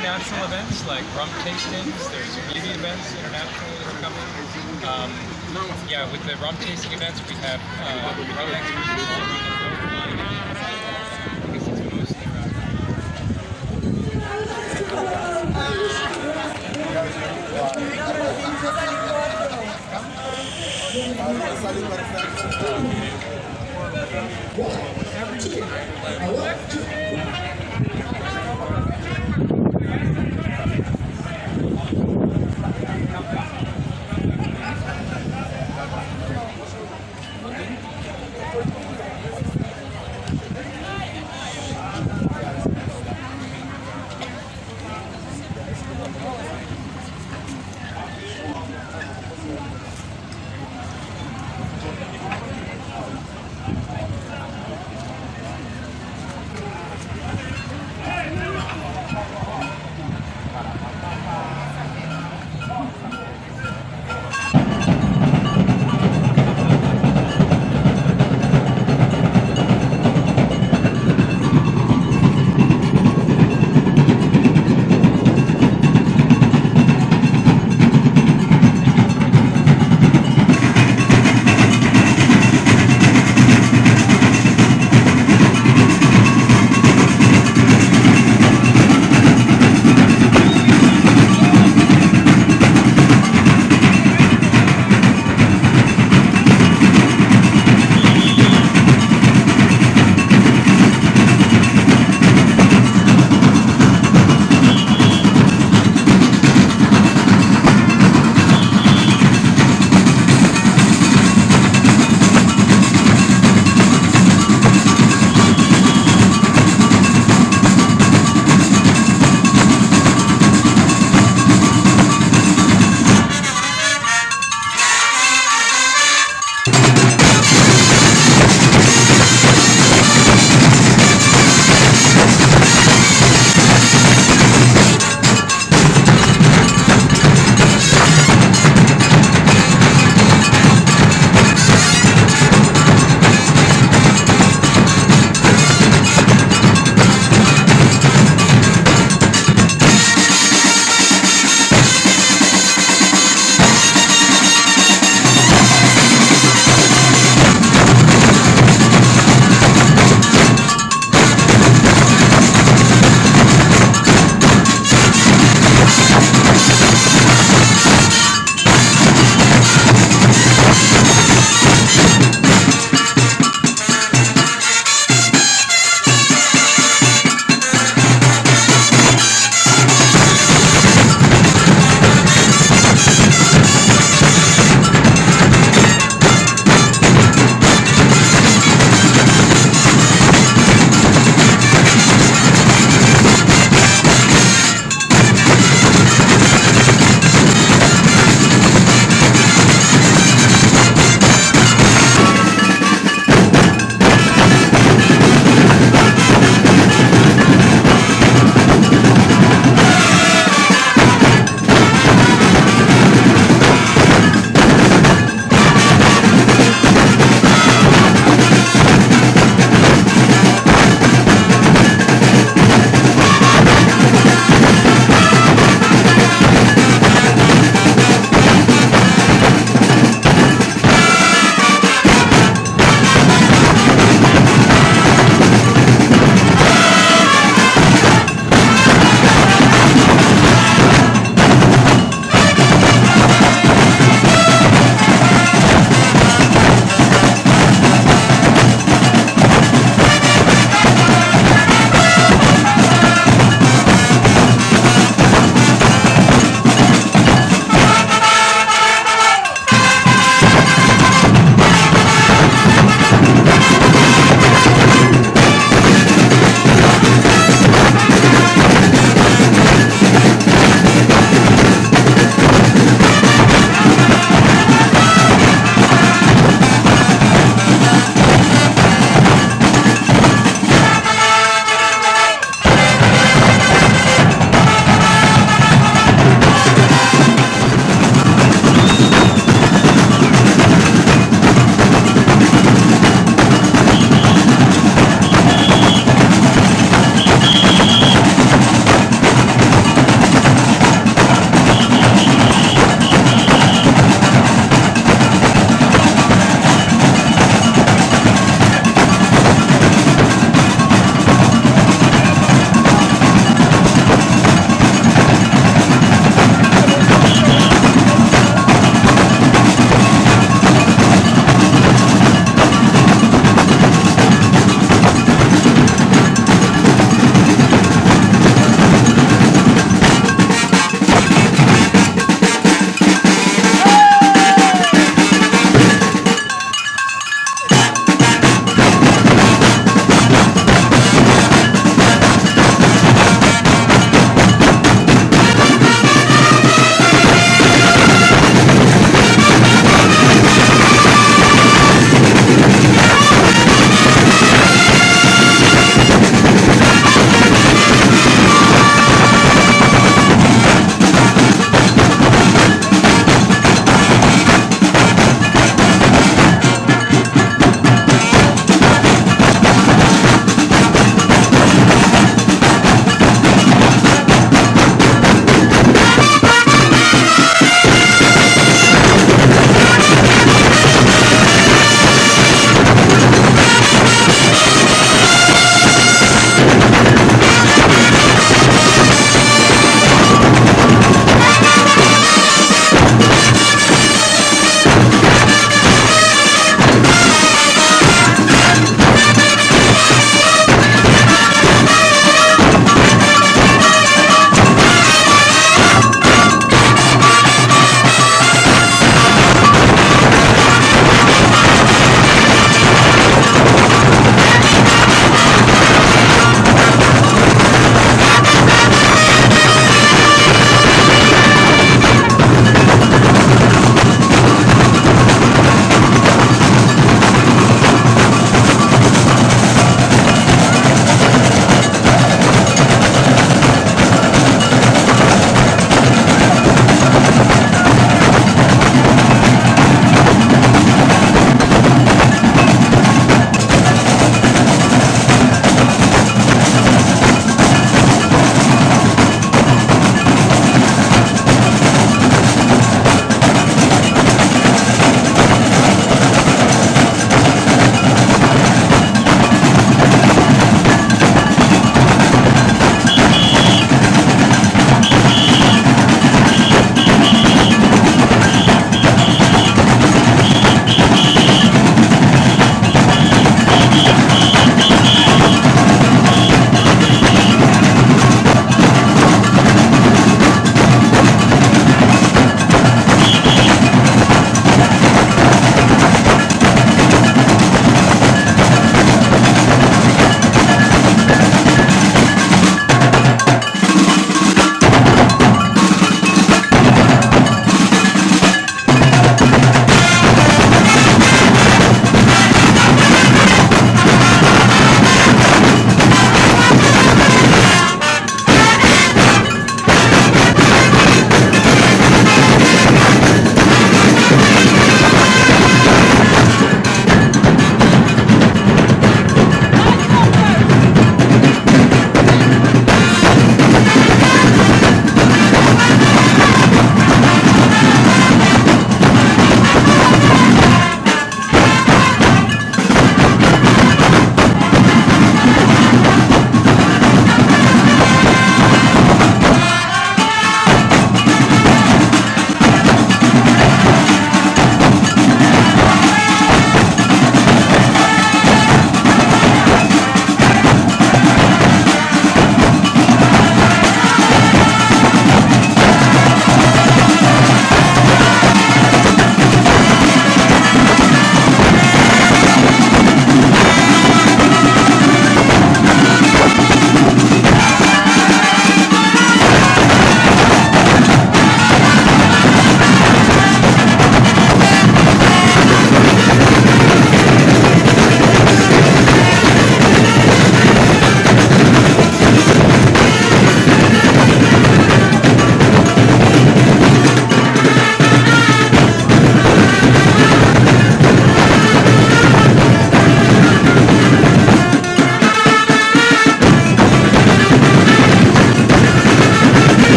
International events like rum tastings, there's beauty events internationally that are coming. Yeah, with the rum tasting events, we have rum experts all around the world. I guess it's mostly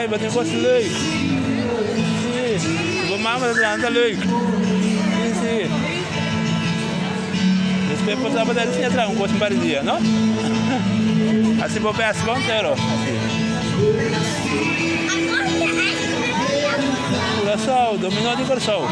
wat was leuk. Zie, mama is leuk. Zie. Después por sábado eles entraram com o dia, não? Assim vou pegar esse ponteiro. Coração, dominou de coração.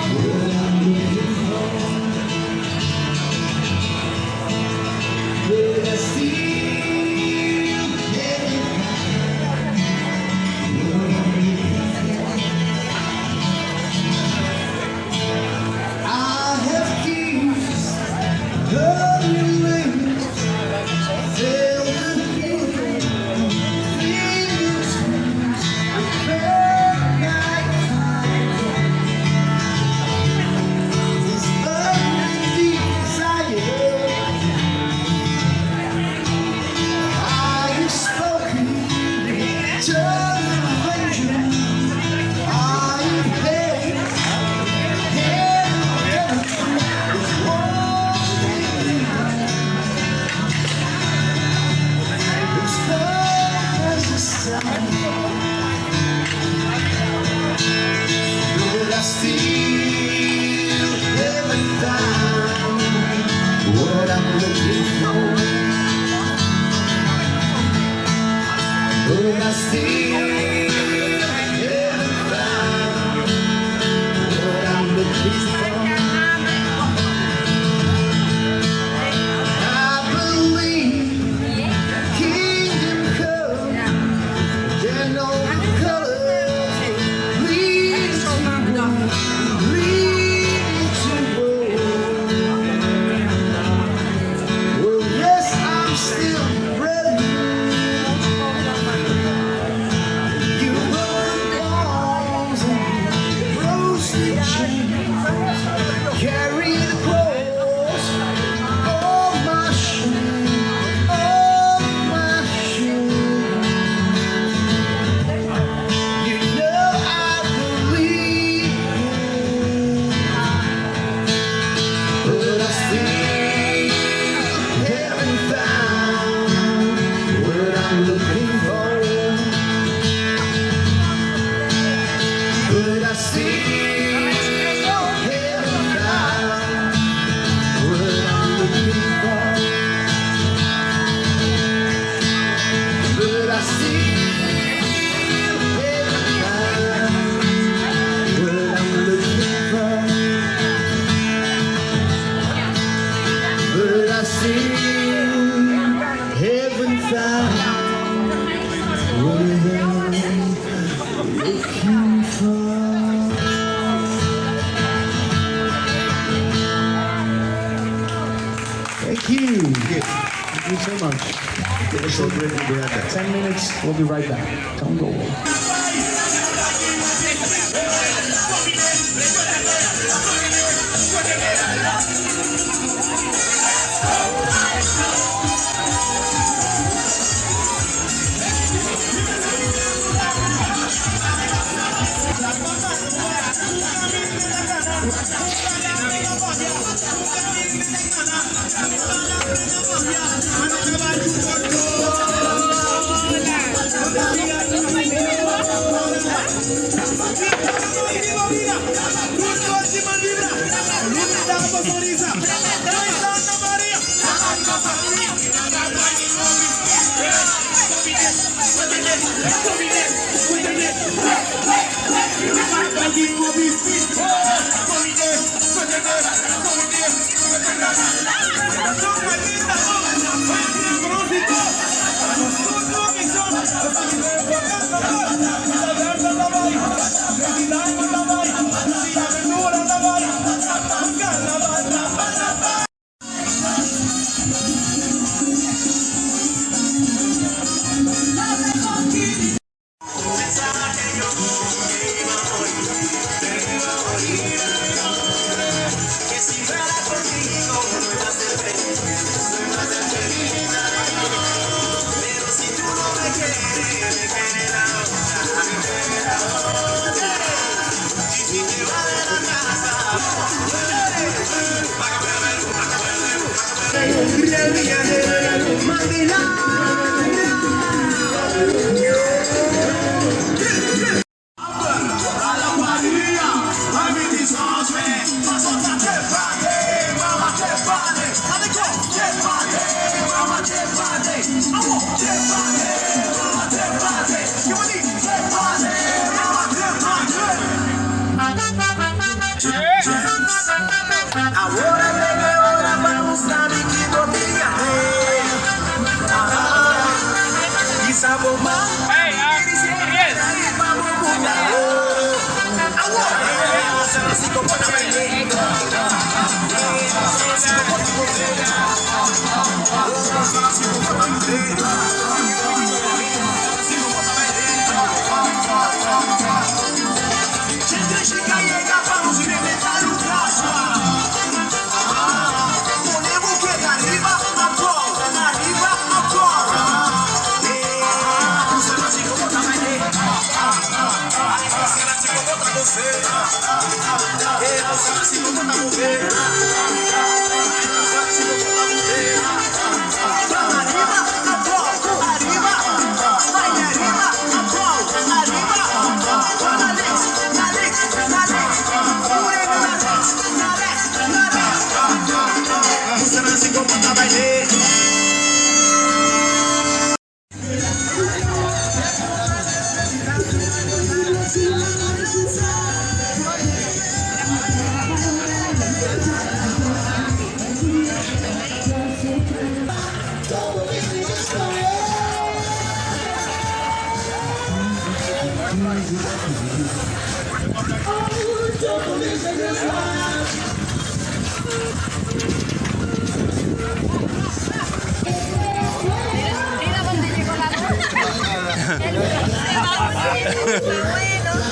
Thank you so much. It was so great to be right back. 10 minutes, we'll be right back. Don't go away.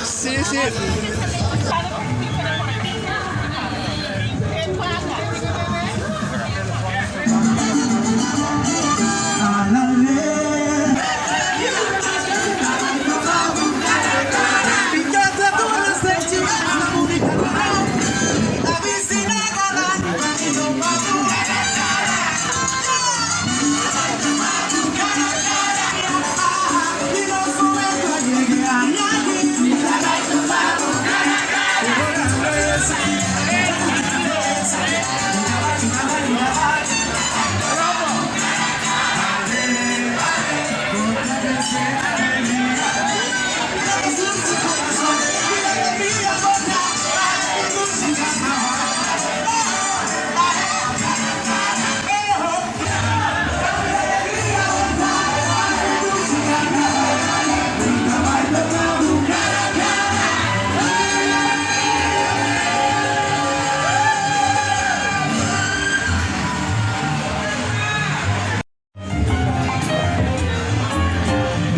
Sí, sí.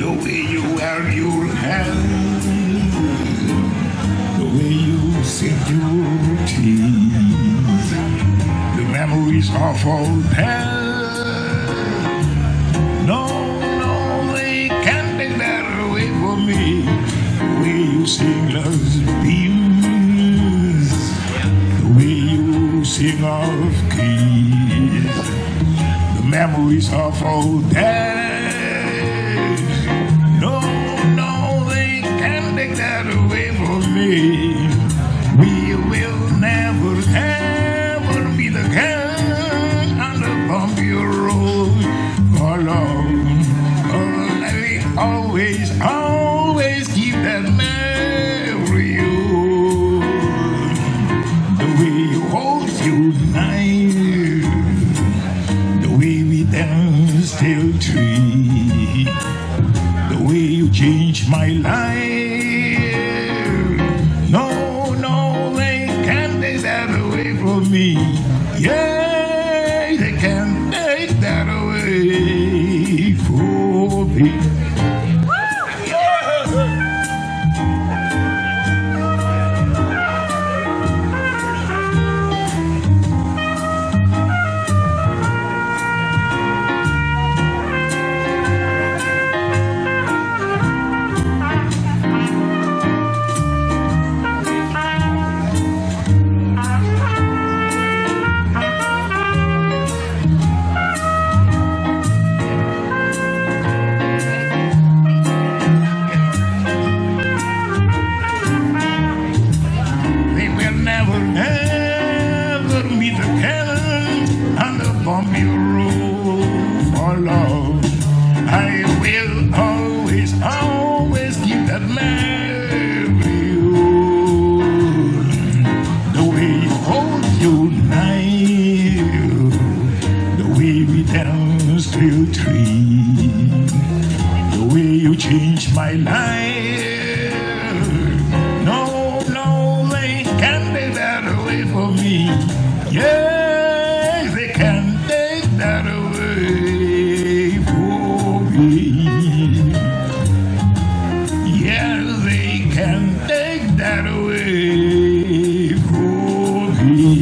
The way you wear your hair, the way you sing your teeth, the memories of all past. No, no, they can't take that away from me. The way you sing love's beams, the way you sing of keys, the memories of all that. That away from me. We will never ever be the kind on the bumpy road alone. Oh, let me always keep that memory. The way you hold you night, the way we dance till 3, the way you changed my life. Me. Yeah, they can't take that away from me. My life, no, Yeah, they can take that away from me. Yeah, they can take that away from me.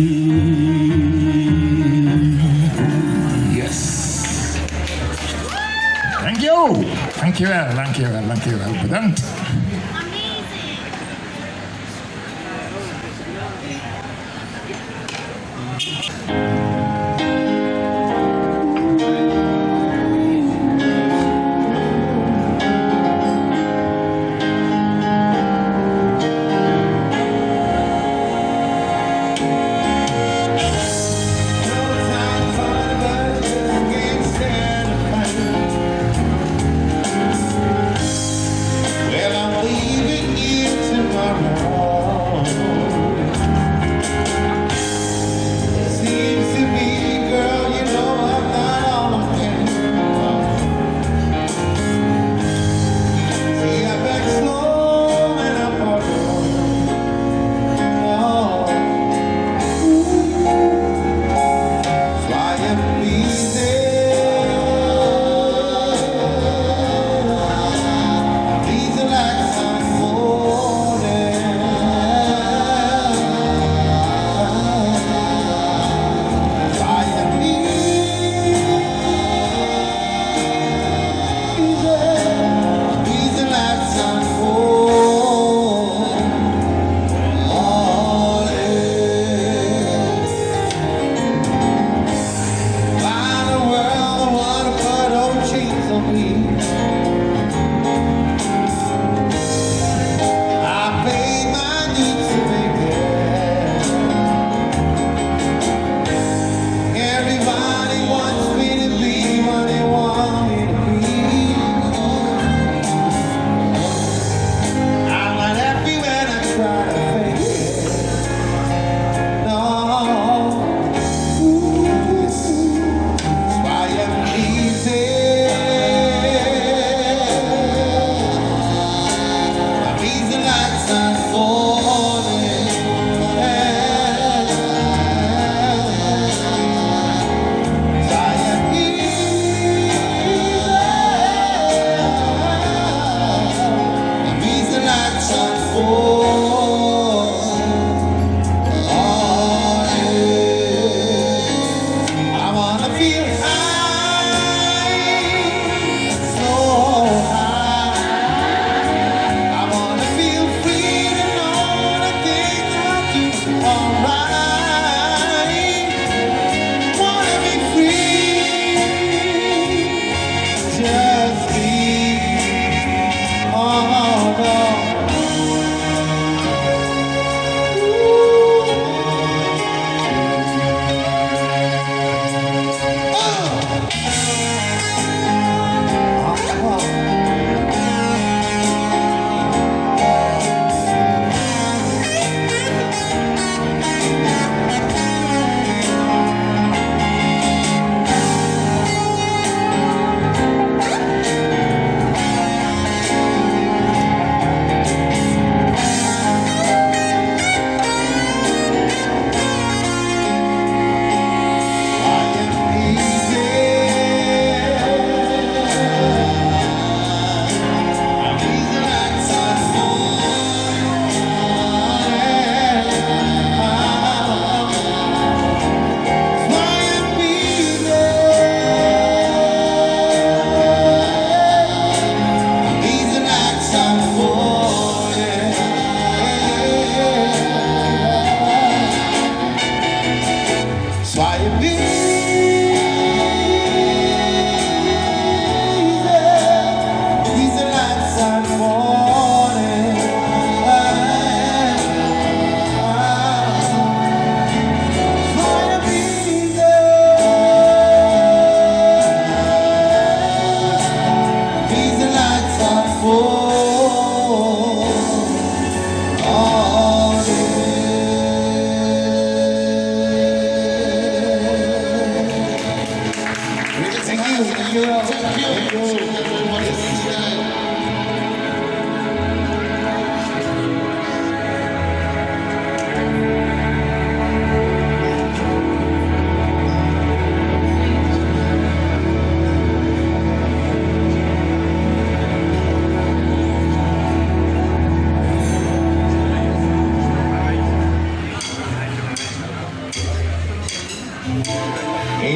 Yes. Thank you. Thank you all. Thank you all. Thank you all. Bedankt. Well,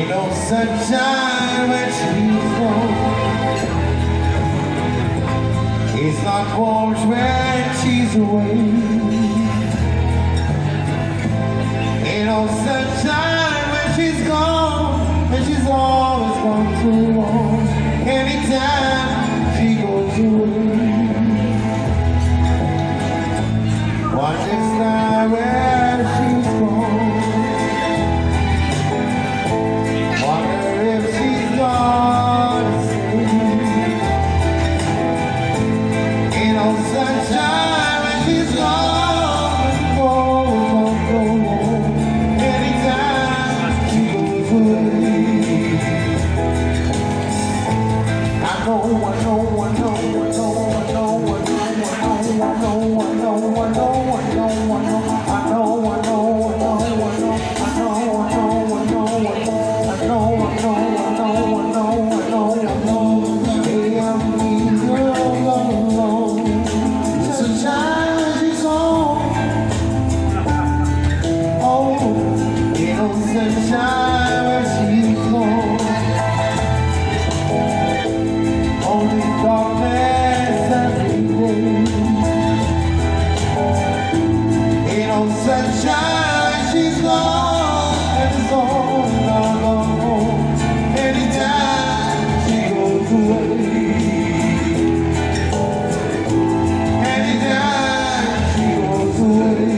Ain't no sunshine when she's gone. It's not warm when she's away. Ain't no sunshine when she's gone, and she's always gone too long. Anytime she goes away, one next time where she's gone. Wonder if she's gone to stay. Ain't no sunshine when she's gone. Always gone so long. Anytime she goes away. I know, I know, I know, I know, I know, I know, I know, I know, I know, I know, I know, I know, I know, I know, sunshine when she's gone. Only darkness every day. Ain't no sunshine, she's gone, and it's all alone. Anytime she goes away, anytime she goes away.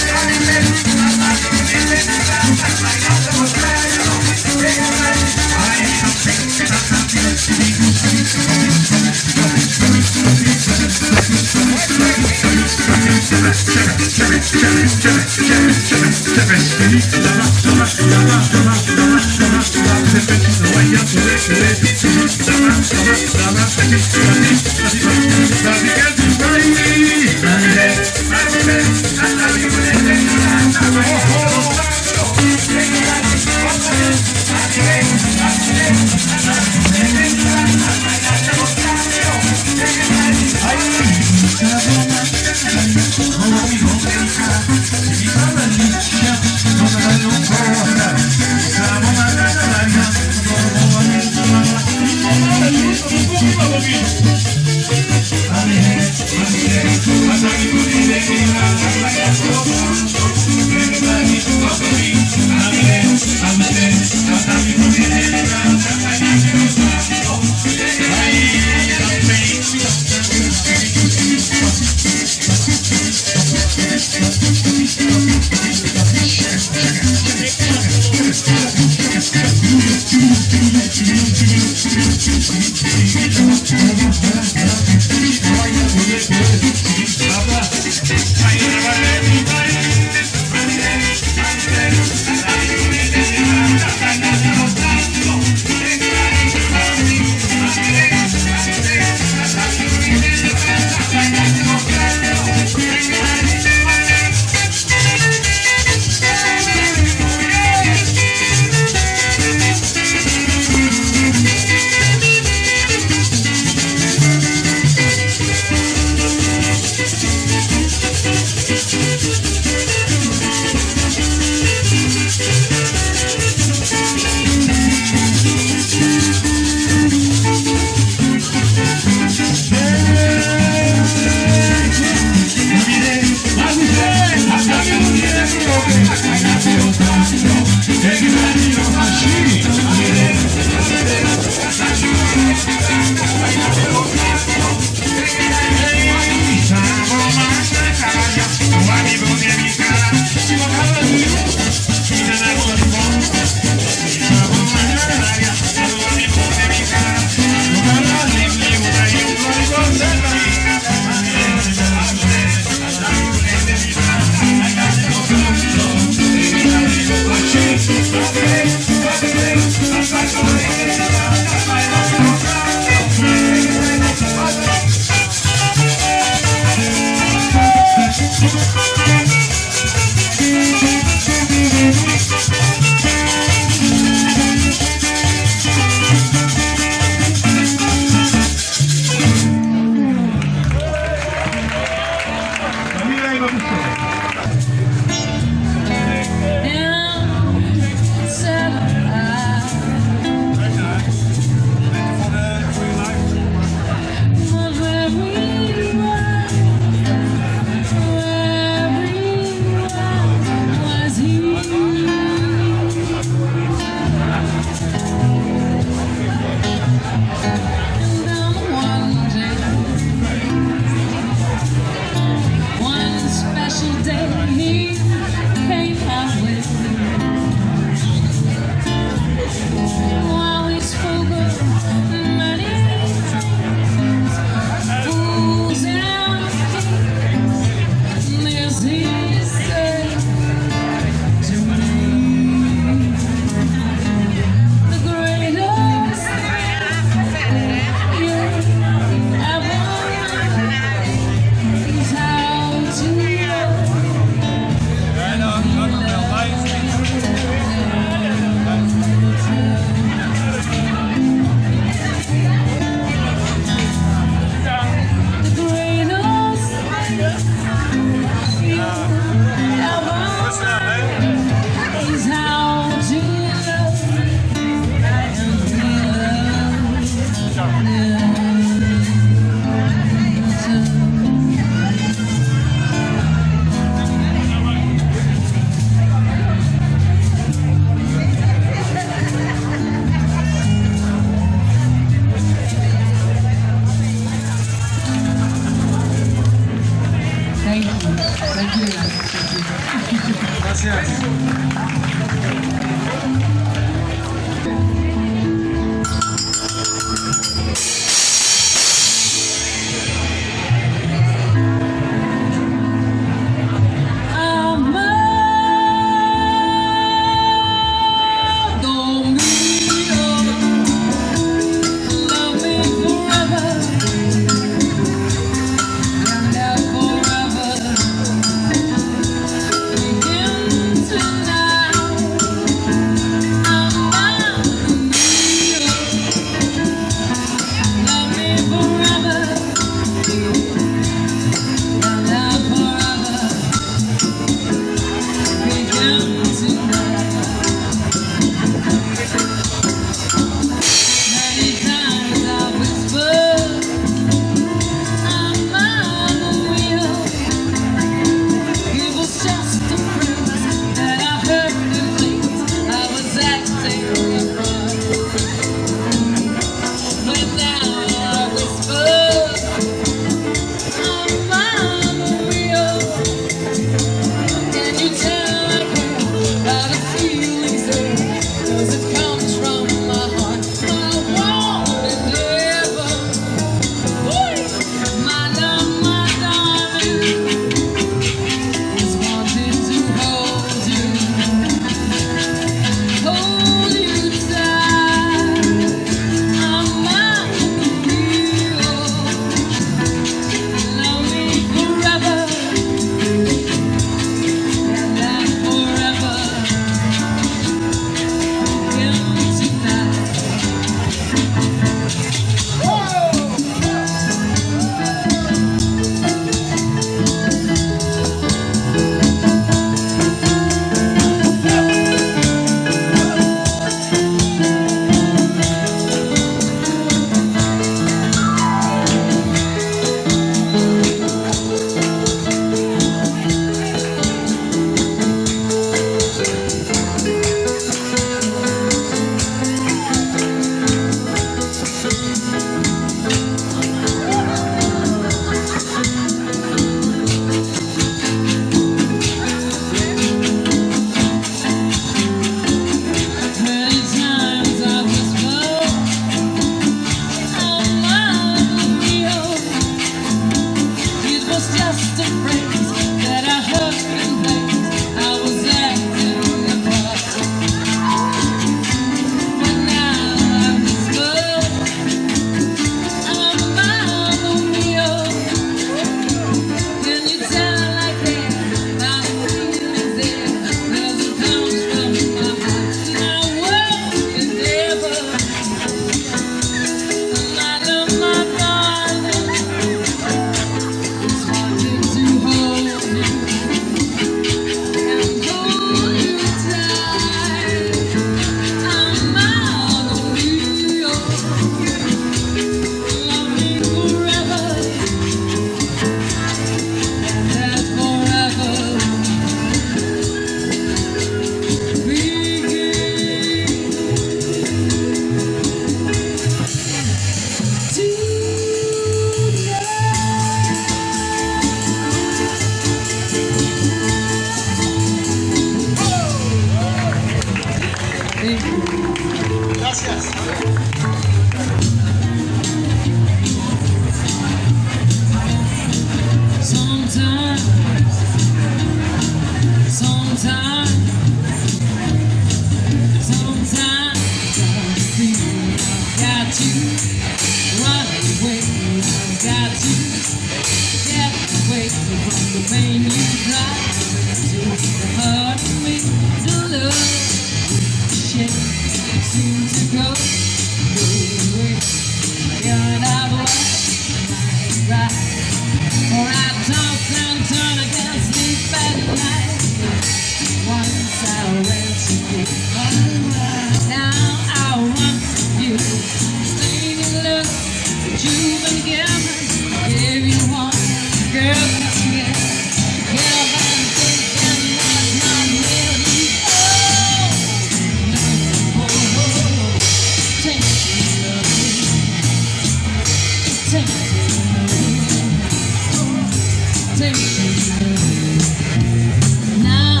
Now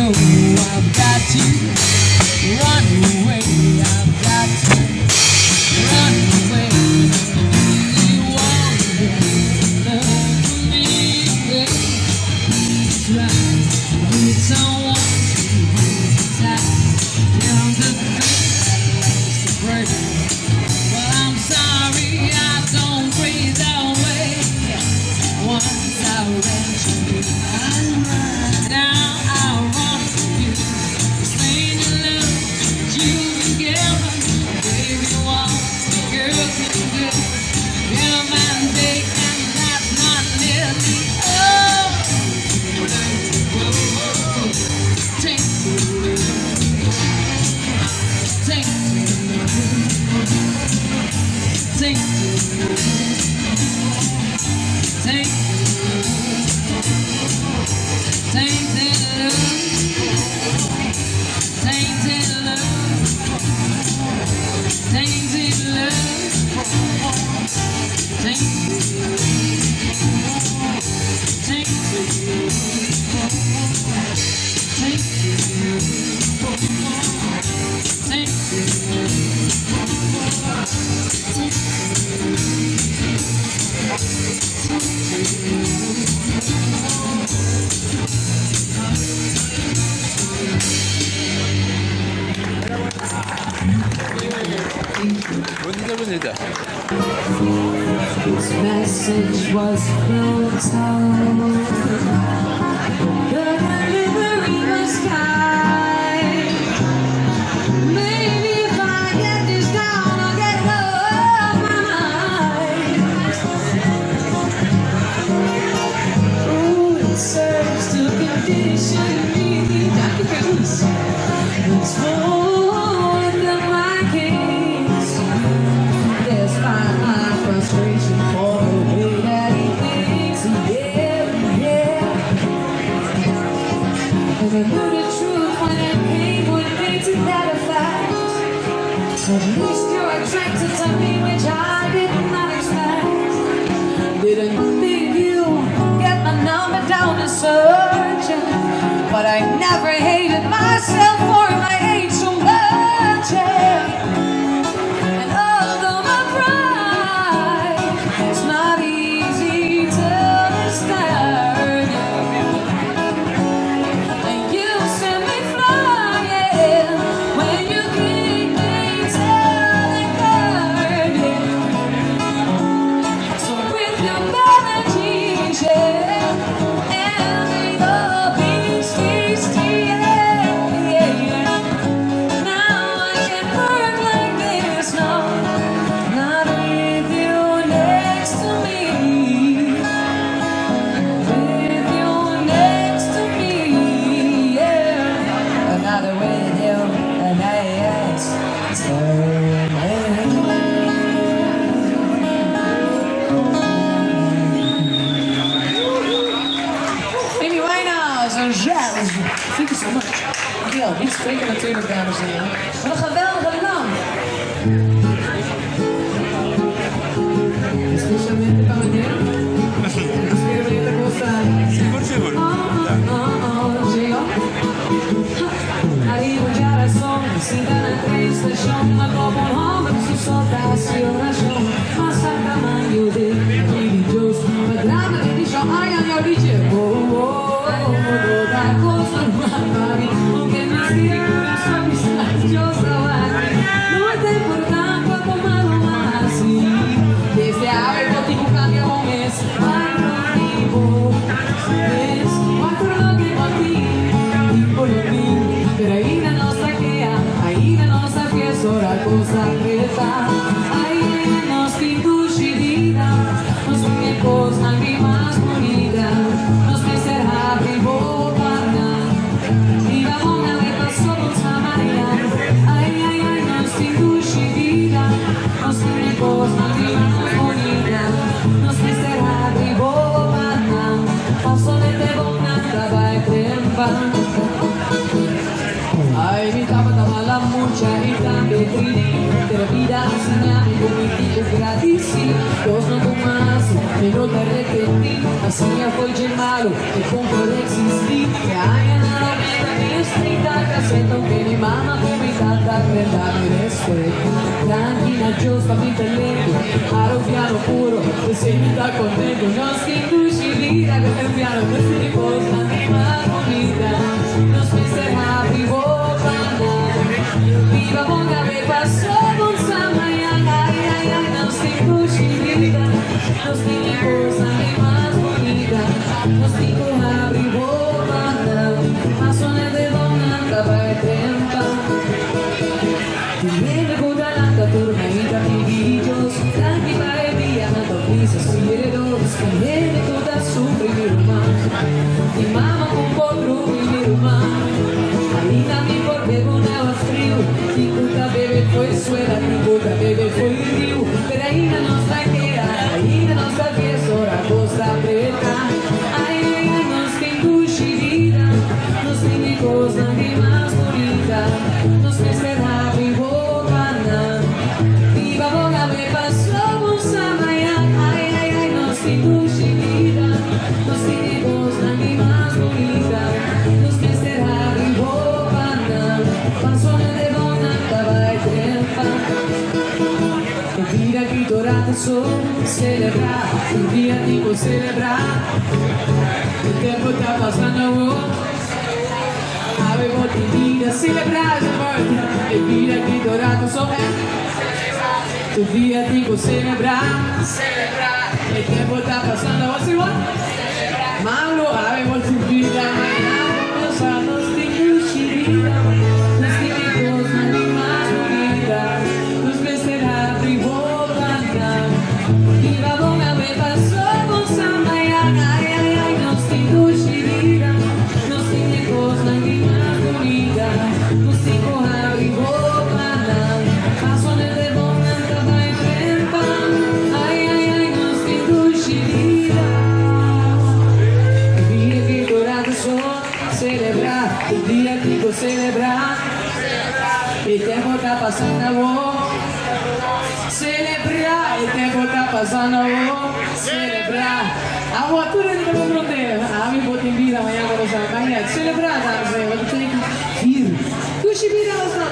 know I've got to run away. I've got to run away. You want love for me, yeah. That's right. You don't want to hold me tight. Down the thing that loves to break. Well, I'm sorry I don't breathe that way. Once I went to you, now I want you. Explain your love that you can give, baby. What a girl can do. In a man's day, and that's not nearly. Oh, take bonita. This message was close home. The delivery was kind. Maybe if I get this down, I'll get it off my mind. Oh, it serves to condition me. It's more than my case. Despite my frustration for the way that he thinks, yeah, yeah. And I knew the truth when it came would be to that effect. At least you're attracted to me, which I did not expect. Didn't think you get my number down to search, but I never hated myself for my age so much, yeah. And although my pride is not easy to understand, and you send me flying when you keep me telling God, yeah. So with your melodies, yeah, and your beasties, yeah, yeah. Now I can work like this, no, not with you next to me. With you next to me, yeah. Another with you, and I ask, Amy Winehouse en Jazz. Thank you so much. Dankjewel. Niet spreken natuurlijk, dames en heren. Wat een geweldige naam. Specialmente para mañana. Espero que te gusta. Seguro. Llegó. Arrivo già da solo, si dà una triste show, ma come un uomo su soltassi una show, ma sacca meglio di religioso, ma grande che dice, ai io dicevo, da cosa guardare, che mi stia con sua mistacchiosa guardi, non è importante come lo massi, desde ave contigo cambiamo mes, vai contigo, mes, quattro loghi contigo, pero ahí la nostra quea, ahí la nostra fiesta, ora cosa preta, ahí la nostra inducidida, nos tiene cosa ni más bonita, nos ser happy bobana, y la bomba me pasó con Samaria, ay, ay, ay, nostra inducidida, nos tiene cosa ni más bonita, nos ser happy bobana, paso de te bonata, vai tempa. Ay, mi cama la mucha y también pero vida enseñame como dico gradissi, Deus não tomasse, melhor te arrependi, assim foi de malo, e com por existir, que ai, não me Sento che mi mamma come tanta per darmi rispetto. Tranquilla giusta vita e lento, aro piano puro, se sei da contento, non stinguisci vita, che il piano che si riposa di marmonita, non spese happy viva boga me passou con samaya, ay, ay, ay, non stinguisci vita, non stingi cosa mi más bonita, non stingo happy ma sono de donna da vai tempo. Ti viene con la tormenta di videos, tanti vai via, ma dopo si siede dove scrivere tutta su primi romani. Di mamma con poco primi romani, Alina mi portava una frio, di tutta beve foi suela, di tutta beve foi rio, per Aina non sta che Aina non sta che sora costa preta, ai ai ai non stinguisci vita, non stingi cosa che más bonita, non spezerà vivo panna, viva boga me passò con samaya, ai ai ai non stinguisci vita, non stingi cosa che más bonita, non spezerà vivo panna, passo nelle donna vai tempa. E vira che dorate sono celebrar, un día tipo celebrar, il tempo sta passando, avevo di vida celebrar, e vira che dorate sono, un día tipo celebrar, il tempo sta passando, what's it what? Mauro, avevo di vida, non so, non stinguisci vita, non stingi cosa di más bonita, non spezerà vivo panna, viva boga me passò con samaya, ay, ay, ay, non stinguisci vita, non stingi cosa di más bonita, non stingo vivo panna, passo nelle donne andava in tempo, ay, ay, ay, non stinguisci vita. E via che dorate sono celebrar, il dia dico celebrar, il tempo sta passando, celebrar, il tempo sta passando, celebrar. A voatură de pe frontieră, am eu pot invita mai acolo să mai celebrar, dar să vă duceți fir. Tu și bine asta.